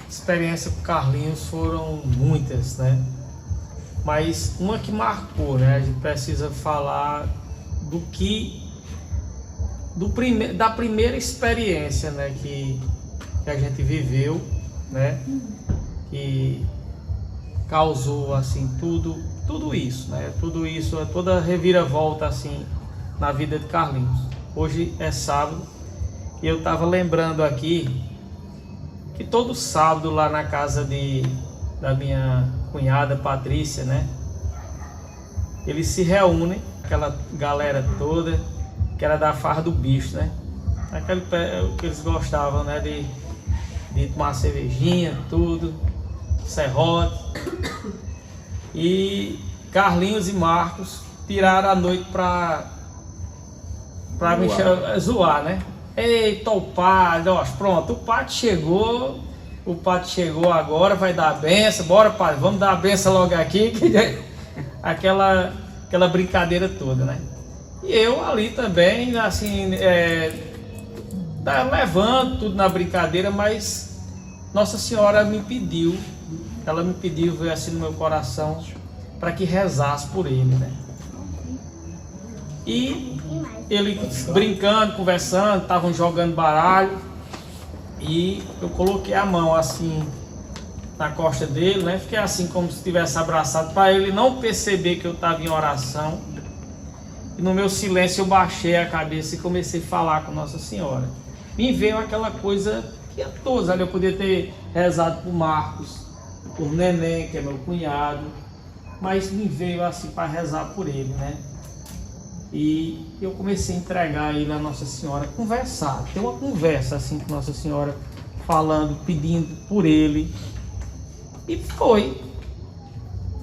experiências com Carlinhos foram muitas, né? Mas uma que marcou, né? A gente precisa falar da primeira experiência, né? Que a gente viveu, né? Que causou assim tudo isso, né? Tudo isso, toda a reviravolta assim na vida de Carlinhos. Hoje é sábado e eu estava lembrando aqui que todo sábado lá na casa da minha cunhada Patrícia, né? Eles se reúnem, aquela galera toda que era da farra do bicho, né? Aquele que eles gostavam, né? De tomar cervejinha, tudo, serrote. E Carlinhos e Marcos tiraram a noite pra me zoar, né? Eita, o padre, ó, pronto, o padre chegou agora, vai dar a benção, bora padre, vamos dar a benção logo aqui, aquela brincadeira toda, né? E eu ali também, assim, levando tudo na brincadeira, mas Nossa Senhora ela me pediu, veio assim no meu coração, para que rezasse por ele, né? E ele brincando, conversando, estavam jogando baralho, e eu coloquei a mão assim na costa dele, né? Fiquei assim como se estivesse abraçado, para ele não perceber que eu estava em oração. E no meu silêncio eu baixei a cabeça e comecei a falar com Nossa Senhora. Me veio aquela coisa que a todos ali eu podia ter rezado por Marcos, por Neném, que é meu cunhado, mas me veio assim para rezar por ele, né? E eu comecei a entregar ele a Nossa Senhora, conversar, ter uma conversa assim com Nossa Senhora, falando, pedindo por ele. E foi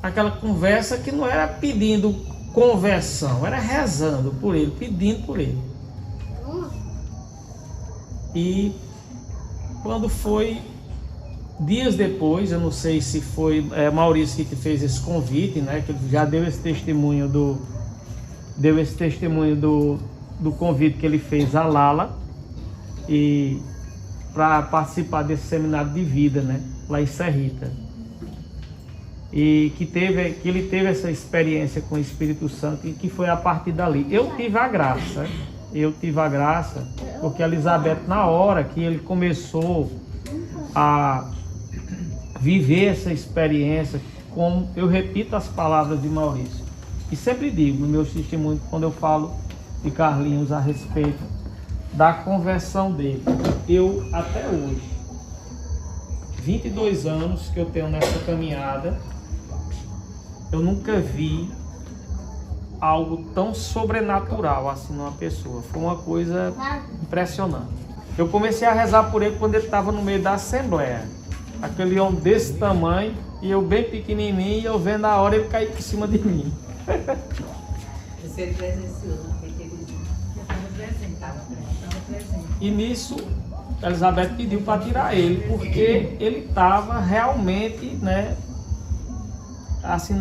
aquela conversa que não era pedindo conversão, era rezando por ele, pedindo por ele. E quando foi dias depois, eu não sei se foi Maurício que fez esse convite, né? Que já deu esse testemunho do convite que ele fez a Lala e para participar desse seminário de vida, né? Lá em Serrita. E que ele teve essa experiência com o Espírito Santo e que foi a partir dali. Eu tive a graça porque a Elizabeth, na hora que ele começou a viver essa experiência, como eu repito as palavras de Maurício, e sempre digo no meu testemunho, quando eu falo de Carlinhos a respeito da conversão dele, eu até hoje, 22 anos que eu tenho nessa caminhada, eu nunca vi algo tão sobrenatural assim numa pessoa. Foi uma coisa impressionante. Eu comecei a rezar por ele quando ele estava no meio da assembleia. Aquele homem desse tamanho, e eu bem pequenininho, e eu vendo a hora ele cair por cima de mim. Você presenciou, E nisso, a Elizabeth pediu para tirar ele, porque ele estava realmente, né, assim,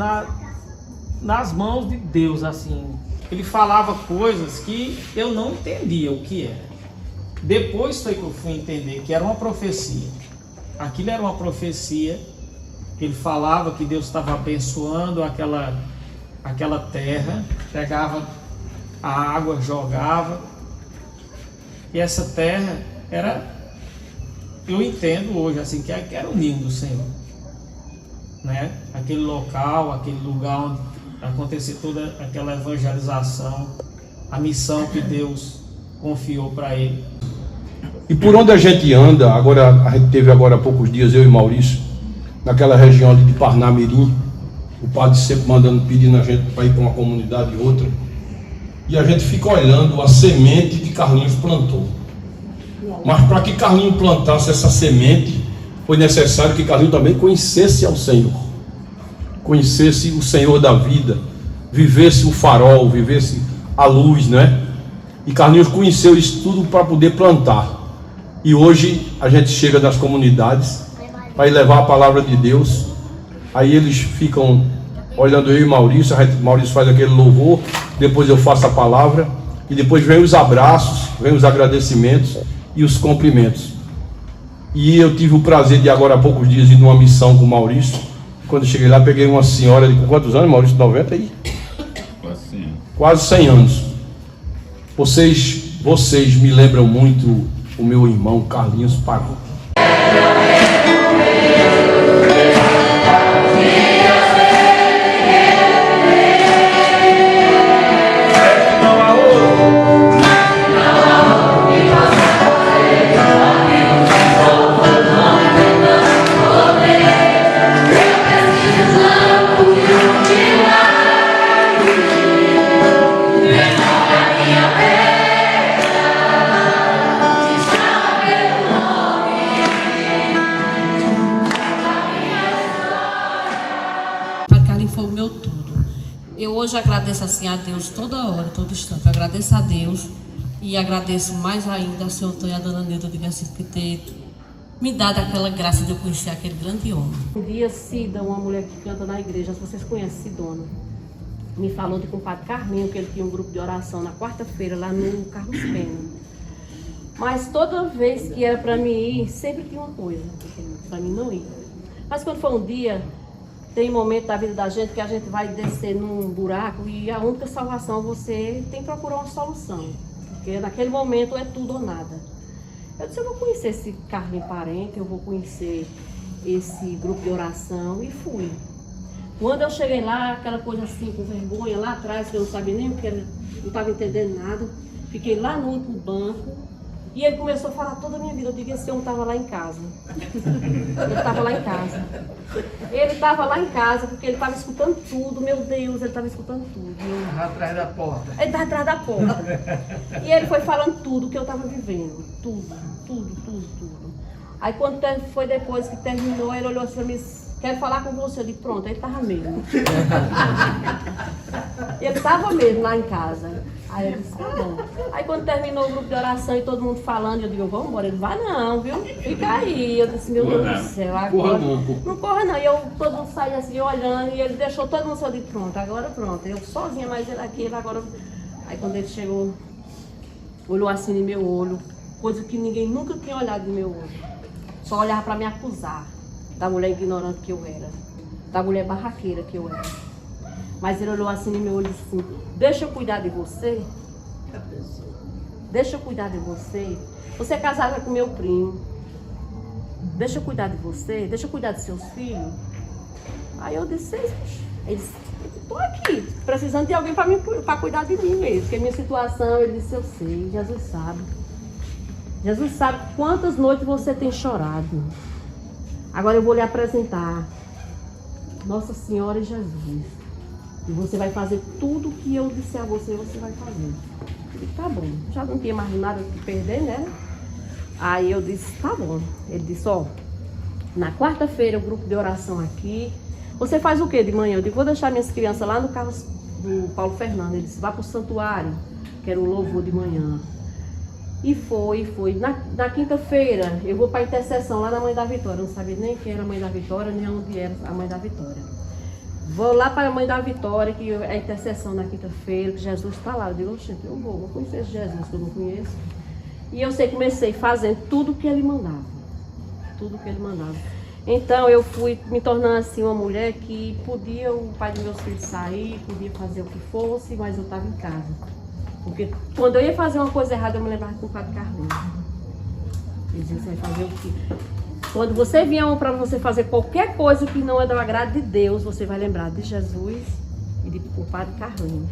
nas mãos de Deus, assim. Ele falava coisas que eu não entendia o que era. Depois foi que eu fui entender que era uma profecia. Aquilo era uma profecia, que ele falava que Deus estava abençoando aquela terra, pegava a água, jogava, e essa terra eu entendo hoje assim, que era o ninho do Senhor, né? Aquele local, aquele lugar onde acontecia toda aquela evangelização, a missão que Deus confiou para ele. E por onde a gente anda, a gente teve agora há poucos dias, eu e Maurício, naquela região ali de Parnamirim, o padre sempre pedindo a gente para ir para uma comunidade e outra, e a gente fica olhando a semente que Carlinhos plantou. Mas para que Carlinhos plantasse essa semente, foi necessário que Carlinhos também conhecesse ao Senhor, conhecesse o Senhor da vida, vivesse o farol, vivesse a luz, né? E Carlinhos conheceu isso tudo para poder plantar. E hoje a gente chega das comunidades para ir levar a palavra de Deus. Aí eles ficam olhando eu e Maurício, Maurício faz aquele louvor, depois eu faço a palavra, e depois vem os abraços, vem os agradecimentos e os cumprimentos. E eu tive o prazer de agora há poucos dias ir numa missão com o Maurício. Quando eu cheguei lá, peguei uma senhora de quantos anos, Maurício? 90 aí? Quase 100 anos. Vocês me lembram muito o meu irmão Carlinhos Paró. Foi o meu tudo. Eu hoje agradeço assim a Deus toda hora, todo instante. Eu agradeço a Deus e agradeço mais ainda ao Senhor Antônio e a Dona Neuda de Garcia por ter me dado aquela graça de eu conhecer aquele grande homem. Um dia, Cida, uma mulher que canta na igreja, se vocês conhecem Cidona, me falou de compadre Carlinho, que ele tinha um grupo de oração na quarta-feira lá no Carlos Pena. Mas toda vez que era para mim ir, sempre tinha uma coisa para mim não ir. Mas quando foi um dia, tem momento da vida da gente que a gente vai descer num buraco e a única salvação você tem que procurar uma solução. Porque naquele momento é tudo ou nada. Eu disse, eu vou conhecer esse Carlinho Parente, eu vou conhecer esse grupo de oração e fui. Quando eu cheguei lá, aquela coisa assim, com vergonha lá atrás, que eu não sabia nem o que era, não estava entendendo nada, fiquei lá no último banco. E ele começou a falar toda a minha vida. Eu digo, esse homem estava lá em casa. Ele estava lá em casa. Ele estava lá em casa porque ele estava escutando tudo. Meu Deus, ele estava escutando tudo. Estava atrás da porta. Ele estava atrás da porta. E ele foi falando tudo que eu estava vivendo. Tudo. Aí quando foi depois que terminou, ele olhou assim para mim, quero falar com você. Eu disse, pronto, ele estava mesmo. Ele estava mesmo lá em casa. Aí eu disse, tá bom. Aí quando terminou o grupo de oração e todo mundo falando, eu digo, vamos embora. Ele, vai não, viu? Fica aí. Eu disse, meu Deus do céu, agora. Não corra não. E eu, todo mundo saía assim, olhando, e ele deixou todo mundo só de pronto. Agora pronto. Eu sozinha, mas ele aqui, ele agora. Aí quando ele chegou, olhou assim no meu olho, coisa que ninguém nunca tinha olhado no meu olho. Só olhava pra me acusar da mulher ignorante que eu era, da mulher barraqueira que eu era. Mas ele olhou assim no meu olho e disse assim, deixa eu cuidar de você. Deixa eu cuidar de você. Você é casada com meu primo. Deixa eu cuidar de você. Deixa eu cuidar de seus filhos. Aí eu disse, ele disse, estou aqui, precisando de alguém para cuidar de mim mesmo. Porque a minha situação, ele disse, eu sei, Jesus sabe. Jesus sabe quantas noites você tem chorado. Agora eu vou lhe apresentar Nossa Senhora e Jesus. E você vai fazer tudo que eu disser a você, você vai fazer. Eu disse, tá bom. Já não tinha mais nada que perder, né? Aí eu disse, tá bom. Ele disse, ó, na quarta-feira o grupo de oração aqui. Você faz o que de manhã? Eu digo, vou deixar minhas crianças lá no carro do Paulo Fernando. Ele disse, vá pro santuário, que era o louvor de manhã. E foi. Na quinta-feira eu vou para a intercessão lá da Mãe da Vitória. Eu não sabia nem quem era a Mãe da Vitória, nem onde era a Mãe da Vitória. Vou lá para a Mãe da Vitória, que é a intercessão na quinta-feira, que Jesus está lá. Eu digo, gente, eu vou conhecer esse Jesus que eu não conheço. E eu sei, comecei fazendo tudo o que ele mandava. Tudo o que ele mandava. Então eu fui me tornando assim uma mulher que podia, o pai dos meus filhos sair, podia fazer o que fosse, mas eu estava em casa. Porque quando eu ia fazer uma coisa errada, eu me lembrava do padre Carlinhos. Ele dizia, você vai fazer o quê? Quando você vier para você fazer qualquer coisa que não é do agrado de Deus, você vai lembrar de Jesus e do padre Carlinhos.